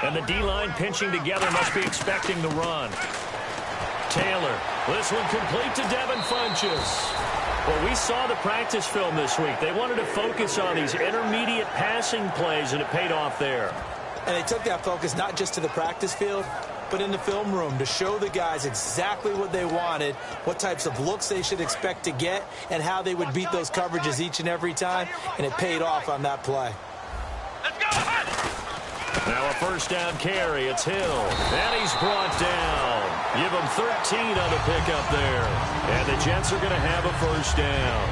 And the D-line pinching together must be expecting the run. Taylor, this one complete to Devin Funchess. Well, we saw the practice film this week. They wanted to focus on these intermediate passing plays, and it paid off there. And they took that focus not just to the practice field, but in the film room to show the guys exactly what they wanted, what types of looks they should expect to get, and how they would beat those coverages each and every time, and it paid off on that play. Let's go! Now a first down carry. It's Hill. And he's brought down. Give him 13 on the pickup there. And the Jets are going to have a first down.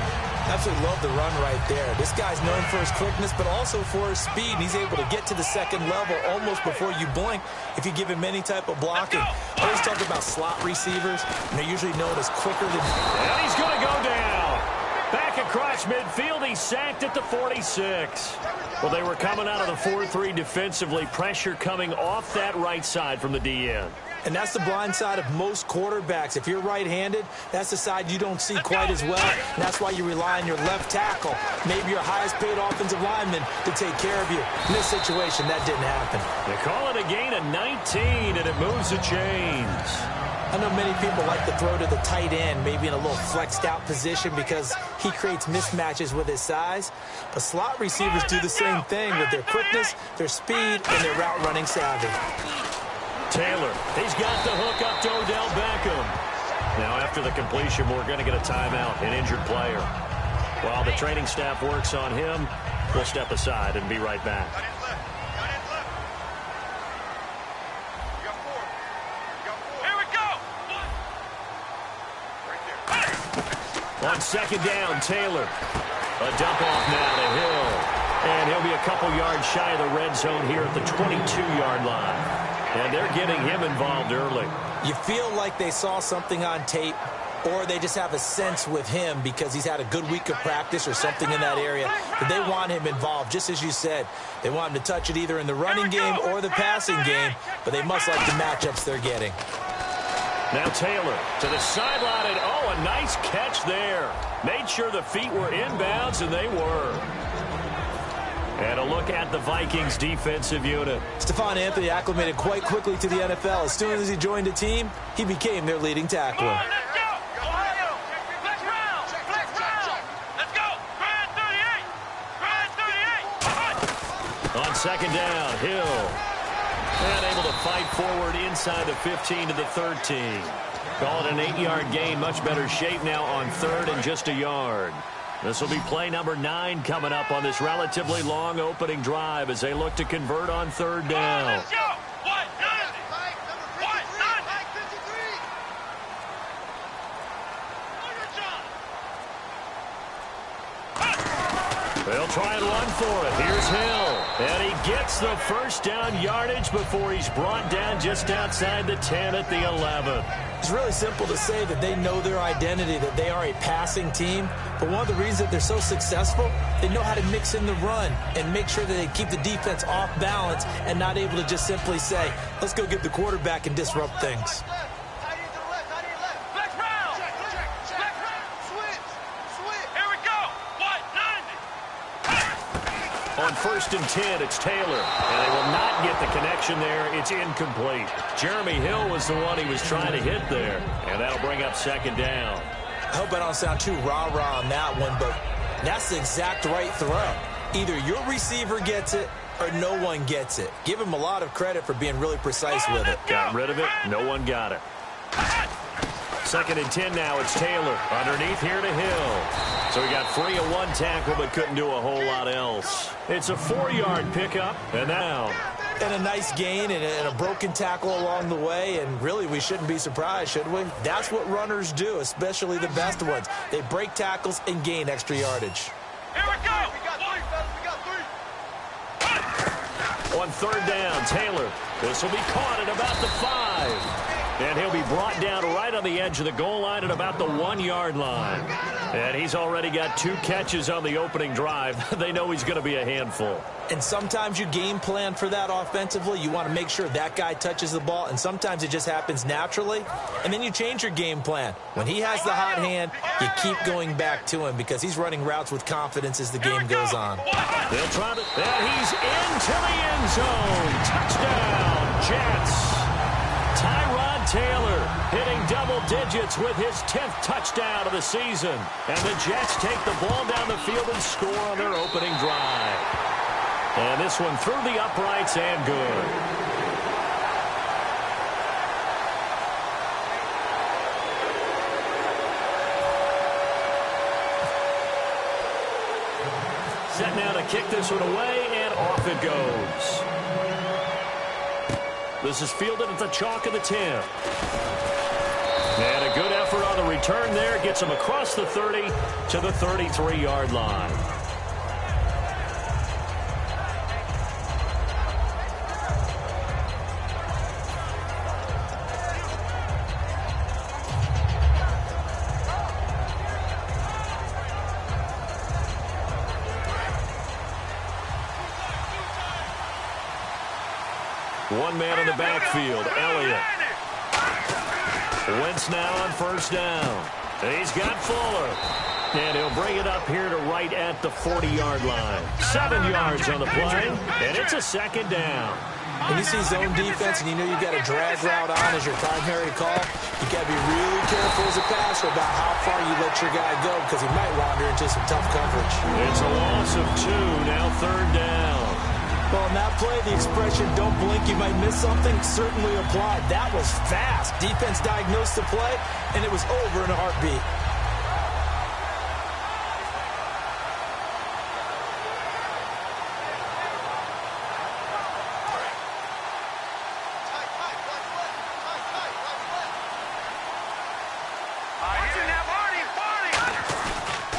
Absolutely love the run right there. This guy's known for his quickness, but also for his speed. And he's able to get to the second level almost before you blink if you give him any type of blocking. I always talk about slot receivers, and they're usually known as quicker than... And he's going to go down. Back across midfield, he's sacked at the 46. Well, they were coming out of the 4-3 defensively. Pressure coming off that right side from the DN. And that's the blind side of most quarterbacks. If you're right-handed, that's the side you don't see quite as well. And that's why you rely on your left tackle, maybe your highest-paid offensive lineman, to take care of you. In this situation, that didn't happen. They call it a gain of 19, and it moves the chains. I know many people like to throw to the tight end, maybe in a little flexed-out position because he creates mismatches with his size. But slot receivers do the same thing with their quickness, their speed, and their route-running savvy. Taylor, he's got the hook up to Odell Beckham. Now, after the completion, we're going to get a timeout, an injured player. While the training staff works on him, we'll step aside and be right back. On second down, Taylor. A dump off now to Hill. And he'll be a couple yards shy of the red zone here at the 22-yard line. And they're getting him involved early. You feel like they saw something on tape, or they just have a sense with him because he's had a good week of practice or something in that area, that they want him involved, just as you said. They want him to touch it either in the running game or the passing game, but they must like the matchups they're getting. Now Taylor to the sideline, and oh, a nice catch there. Made sure the feet were inbounds, and they were. And a look at the Vikings defensive unit. Stephon Anthony acclimated quite quickly to the NFL. As soon as he joined the team, he became their leading tackler. On second down, Hill. And able to fight forward inside the 15 to the 13. Call it an 8-yard gain. Much better shape now on third and just a yard. This will be play number 9 coming up on this relatively long opening drive as they look to convert on third down. They'll try and run for it. Here's Hill. And he gets the first down yardage before he's brought down just outside the 10 at the 11. It's really simple to say that they know their identity, that they are a passing team. But one of the reasons that they're so successful, they know how to mix in the run and make sure that they keep the defense off balance and not able to just simply say, let's go get the quarterback and disrupt things. On first and 10, it's Taylor. And they will not get the connection there. It's incomplete. Jeremy Hill was the one he was trying to hit there. And that'll bring up second down. I hope I don't sound too rah-rah on that one, but that's the exact right throw. Either your receiver gets it or no one gets it. Give him a lot of credit for being really precise with it. Got rid of it. No one got it. Second and 10 now. It's Taylor. Underneath here to Hill. So he got free of one tackle but couldn't do a whole lot else. It's a 4-yard pickup. And now. And a nice gain and a broken tackle along the way. And really, we shouldn't be surprised, should we? That's what runners do, especially the best ones. They break tackles and gain extra yardage. Here we go. We got 3, fellas. We got 3. On third down, Taylor. This will be caught at about the 5. And he'll be brought down right on the edge of the goal line at about the 1-yard line. And he's already got 2 catches on the opening drive. They know he's going to be a handful. And sometimes you game plan for that offensively. You want to make sure that guy touches the ball, and sometimes it just happens naturally. And then you change your game plan. When he has the hot hand, you keep going back to him because he's running routes with confidence as the game goes on. They'll try to, and he's into the end zone. Touchdown, Jets. Tyrod Taylor hitting double digits with his 10th touchdown of the season. And the Jets take the ball down the field and score on their opening drive. And this one through the uprights and good. Set now to kick this one away, and off it goes. This is fielded at the chalk of the 10. And a good effort on the return there. Gets him across the 30 to the 33-yard line. One man in the backfield, Elliott. Wentz now on first down. He's got Fuller. And he'll bring it up here to right at the 40-yard line. 7 yards on the play, and it's a second down. When you see zone defense and you know you've got a drag route on as your primary call, you got to be really careful as a passer about how far you let your guy go because he might wander into some tough coverage. It's a loss of 2, now third down. Well, in that play, the expression, don't blink, you might miss something, certainly applied. That was fast. Defense diagnosed the play, and it was over in a heartbeat.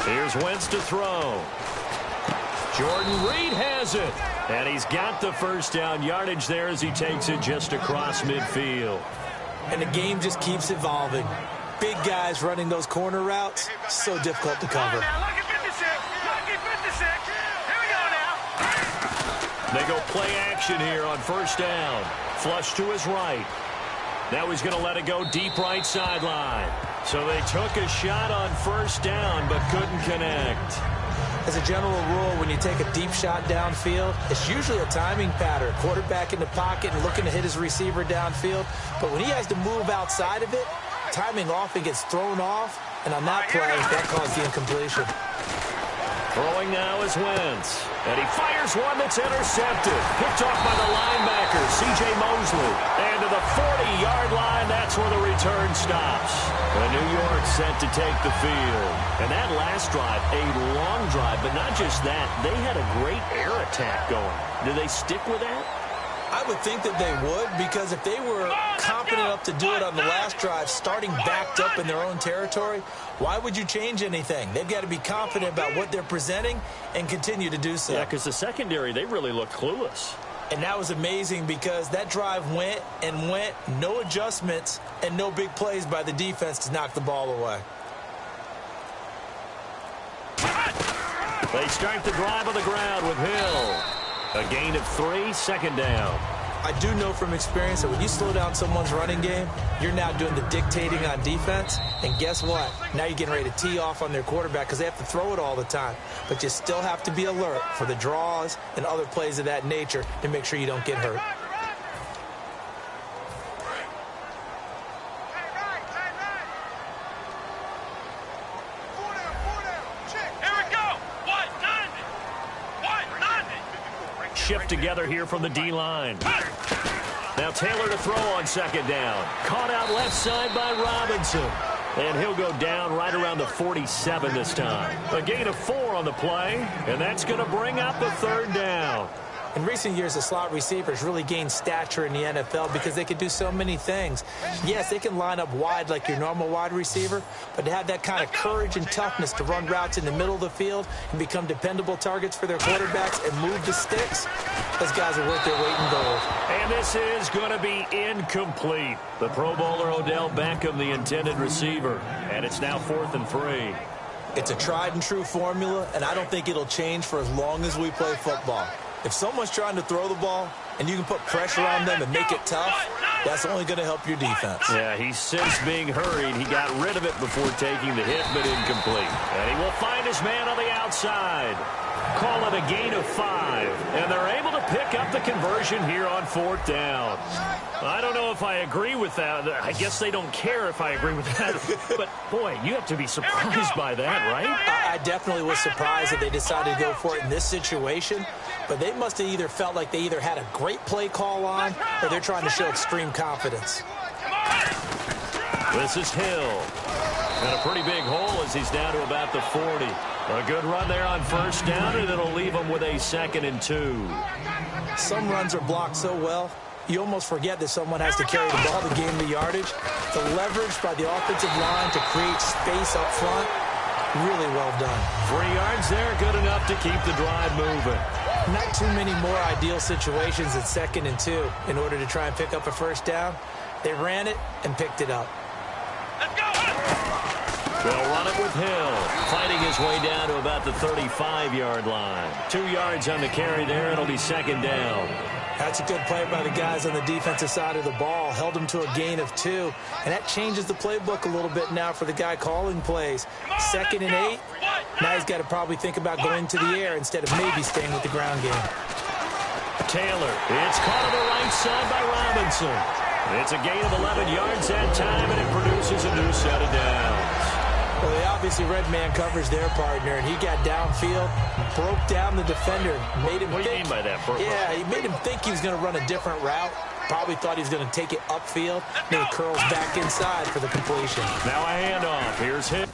Here's Wentz to throw. Jordan Reed has it. And he's got the first down yardage there as he takes it just across midfield. And the game just keeps evolving. Big guys running those corner routes, so difficult to cover. Lucky 56. Lucky 56. Here we go now. They go play action here on first down. Flush to his right. Now he's going to let it go deep right sideline. So they took a shot on first down but couldn't connect. As a general rule, when you take a deep shot downfield, it's usually a timing pattern. Quarterback in the pocket and looking to hit his receiver downfield. But when he has to move outside of it, timing often gets thrown off. And on that play, that caused the incompletion. Throwing now is Wentz. And he fires one that's intercepted. Picked off by the linebacker, C.J. Mosley. And to the 40-yard line, that's where the return stops. And New York set to take the field. And that last drive, a long drive, but not just that. They had a great air attack going. Do they stick with that? I would think that they would, because if they were confident enough to do it on the last drive, starting backed up in their own territory, why would you change anything? They've got to be confident about what they're presenting and continue to do so. Yeah, because the secondary, they really looked clueless. And that was amazing because that drive went and went, no adjustments and no big plays by the defense to knock the ball away. They start the drive on the ground with Hill. A gain of 3, second down. I do know from experience that when you slow down someone's running game, you're now doing the dictating on defense. And guess what? Now you're getting ready to tee off on their quarterback because they have to throw it all the time. But you still have to be alert for the draws and other plays of that nature to make sure you don't get hurt. Shift together here from the D-line. Now Taylor to throw on second down. Caught out left side by Robinson. And he'll go down right around the 47 this time. A gain of 4 on the play, and that's going to bring up the third down. In recent years, the slot receivers really gained stature in the NFL because they can do so many things. Yes, they can line up wide like your normal wide receiver, but to have that kind of courage and toughness to run routes in the middle of the field and become dependable targets for their quarterbacks and move the sticks, those guys are worth their weight in gold. And this is going to be incomplete. The Pro Bowler Odell Beckham, the intended receiver. And it's now 4th and 3. It's a tried and true formula, and I don't think it'll change for as long as we play football. If someone's trying to throw the ball and you can put pressure on them and make it tough, that's only going to help your defense. Yeah, he's since being hurried. He got rid of it before taking the hit, but incomplete. And he will find his man on the outside. Call it a gain of 5, and they're able to pick up the conversion here on 4th down. I don't know if I agree with that. I guess they don't care if I agree with that. But, boy, you have to be surprised by that, right? I definitely was surprised that they decided to go for it in this situation. But they must have either felt like they either had a great play call on or they're trying to show extreme confidence. This is Hill. And a pretty big hole as he's down to about the 40. A good run there on 1st down, and it'll leave him with a 2nd and 2. Some runs are blocked so well, you almost forget that someone has to carry the ball to gain the yardage. The leverage by the offensive line to create space up front, really well done. 3 yards there, good enough to keep the drive moving. Not too many more ideal situations at 2nd and 2 in order to try and pick up a 1st down. They ran it and picked it up. Let's go! They'll run it with Hill, fighting his way down to about the 35-yard line. 2 yards on the carry there. It'll be 2nd down. That's a good play by the guys on the defensive side of the ball. Held him to a gain of 2. And that changes the playbook a little bit now for the guy calling plays. 2nd and 8. Now he's got to probably think about going to the air instead of maybe staying with the ground game. Taylor. It's caught on the right side by Robinson. It's a gain of 11 yards that time, and it produces a new set of downs. Well, they obviously read man coverage their partner, and he got downfield, broke down the defender, made him What do you think. mean by that, Burke? Yeah, he made him think he was going to run a different route. Probably thought he was going to take it upfield. Then he curls back inside for the completion. Now a handoff. Here's Hill.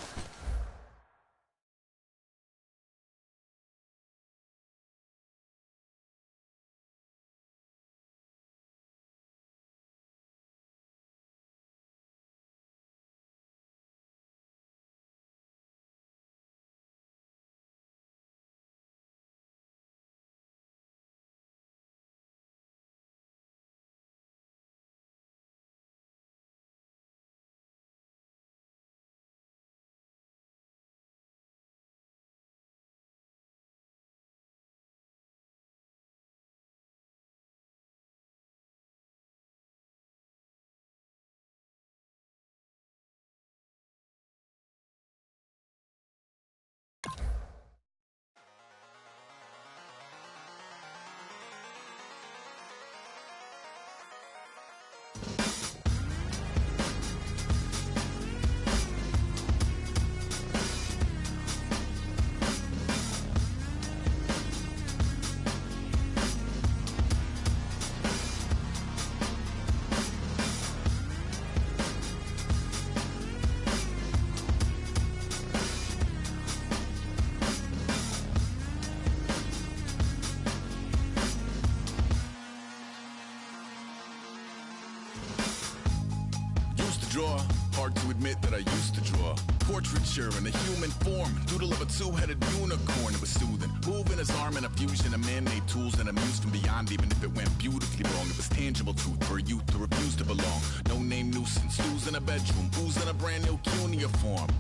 Draw. Hard to admit that I used to draw. Portraiture in a human form. Doodle of a two-headed unicorn. It was soothing. Moving his arm in a fusion of man-made tools and amused from beyond. Even if it went beautifully wrong, it was tangible truth for a youth to refuse to belong. No name nuisance. Who's in a bedroom? Who's in a brand new cuneiform?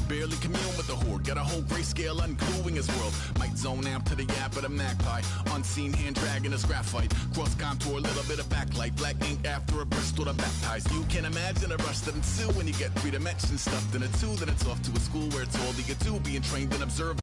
Barely commune with the horde. Got a whole grayscale ungluing his world. Might zone amp to the yap of the magpie. Unseen hand dragging his graphite. Cross contour, a little bit of backlight. Black ink after a Bristol to baptize. You can imagine a rush that ensue when you get 3 dimensions stuffed in a 2. Then it's off to a school where it's all you get to. Being trained and observed.